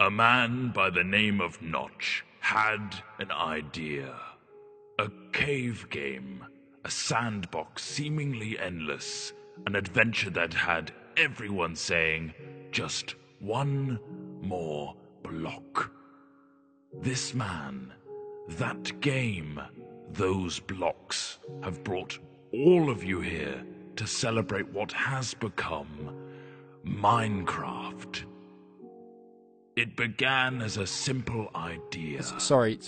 A man by the name of Notch had an idea. A cave game, a sandbox seemingly endless, an adventure that had everyone saying, just one more block. This man, that game, those blocks have brought all of you here to celebrate what has become Minecraft. It began as a simple idea. Sorry,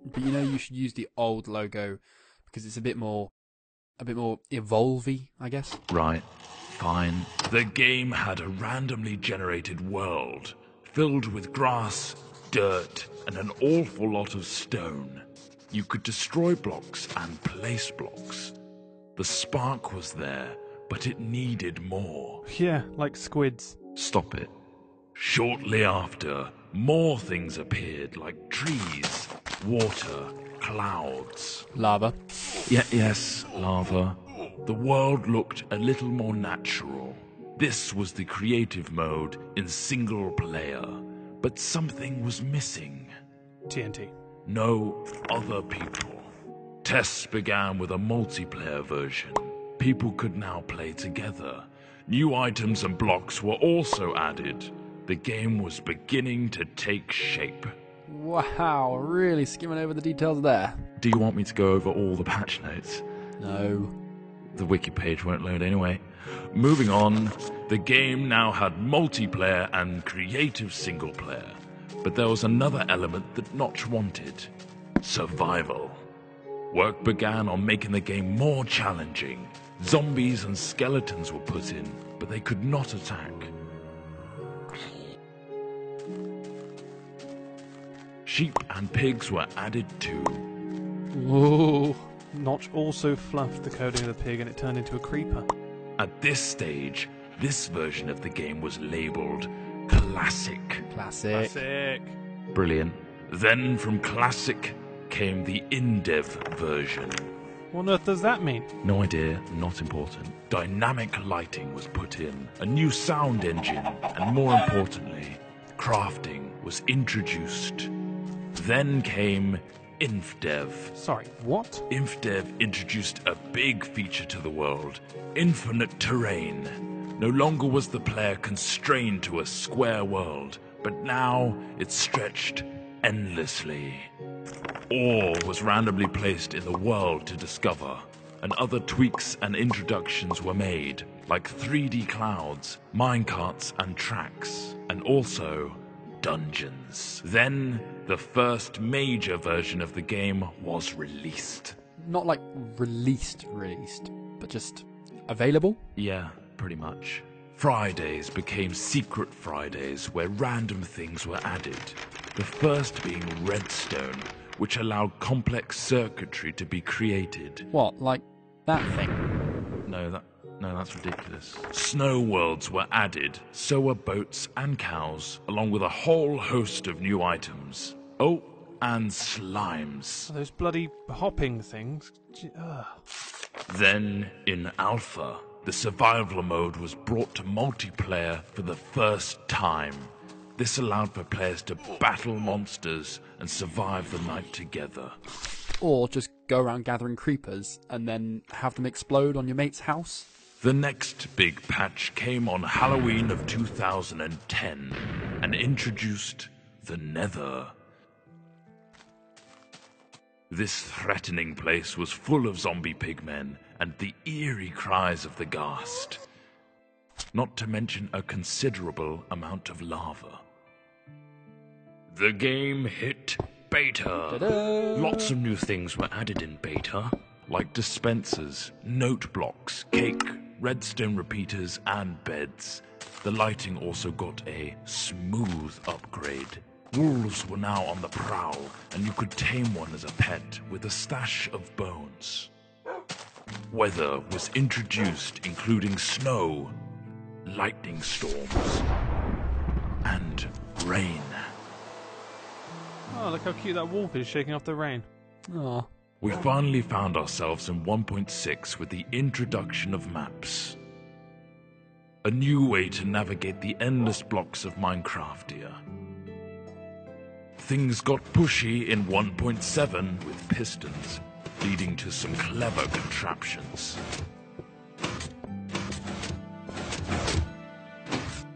but you should use the old logo because it's a bit more evolvey, I guess. Right, fine. The game had a randomly generated world filled with grass, dirt, and an awful lot of stone. You could destroy blocks and place blocks. The spark was there, but it needed more. Yeah, like squids. Stop it. Shortly after, more things appeared, like trees, water, clouds. Lava. Yes, lava. The world looked a little more natural. This was the creative mode in single player, but something was missing. TNT. No other people. Tests began with a multiplayer version. People could now play together. New items and blocks were also added. The game was beginning to take shape. Wow, really skimming over the details there. Do you want me to go over all the patch notes? No. The wiki page won't load anyway. Moving on, the game now had multiplayer and creative single player. But there was another element that Notch wanted. Survival. Work began on making the game more challenging. Zombies and skeletons were put in, but they could not attack. Sheep and pigs were added too. Whoa. Notch also fluffed the coding of the pig and it turned into a creeper. At this stage, this version of the game was labeled Classic. Classic. Brilliant. Then from Classic came the in-dev version. What on earth does that mean? No idea, not important. Dynamic lighting was put in, a new sound engine, and more importantly, crafting was introduced. Then came InfDev. Sorry, what? InfDev introduced a big feature to the world, infinite terrain. No longer was the player constrained to a square world, but now it stretched endlessly. Ore was randomly placed in the world to discover, and other tweaks and introductions were made, like 3D clouds, minecarts and tracks, and also dungeons. Then, the first major version of the game was released. Not like released, but just available? Yeah, pretty much. Fridays became Secret Fridays, where random things were added. The first being redstone, which allowed complex circuitry to be created. What, like that thing? No, that's ridiculous. Snow worlds were added, so were boats and cows, along with a whole host of new items. Oh, and slimes. Those bloody hopping things. Ugh. Then, in Alpha, the survival mode was brought to multiplayer for the first time. This allowed for players to battle monsters and survive the night together. Or just go around gathering creepers and then have them explode on your mate's house? The next big patch came on Halloween of 2010 and introduced the Nether. This threatening place was full of zombie pigmen and the eerie cries of the ghast. Not to mention a considerable amount of lava. The game hit beta. Ta-da! Lots of new things were added in beta, like dispensers, note blocks, cake, redstone repeaters, and beds. The lighting also got a smooth upgrade. Wolves were now on the prowl, and you could tame one as a pet with a stash of bones. Weather was introduced, including snow, lightning storms, and rain. Oh, look how cute that wolf is shaking off the rain. Aw. We finally found ourselves in 1.6 with the introduction of maps. A new way to navigate the endless blocks of Minecraftia. things got pushy in 1.7 with pistons, leading to some clever contraptions.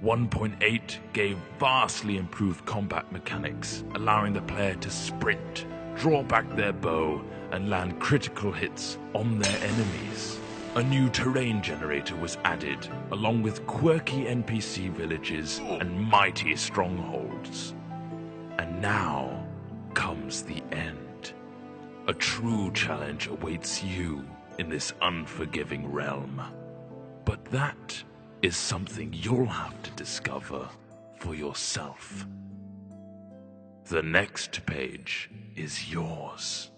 1.8 gave vastly improved combat mechanics, allowing the player to sprint, draw back their bow, and land critical hits on their enemies. A new terrain generator was added, along with quirky NPC villages and mighty strongholds. And now comes the end. A true challenge awaits you in this unforgiving realm. But that is something you'll have to discover for yourself. The next page is yours.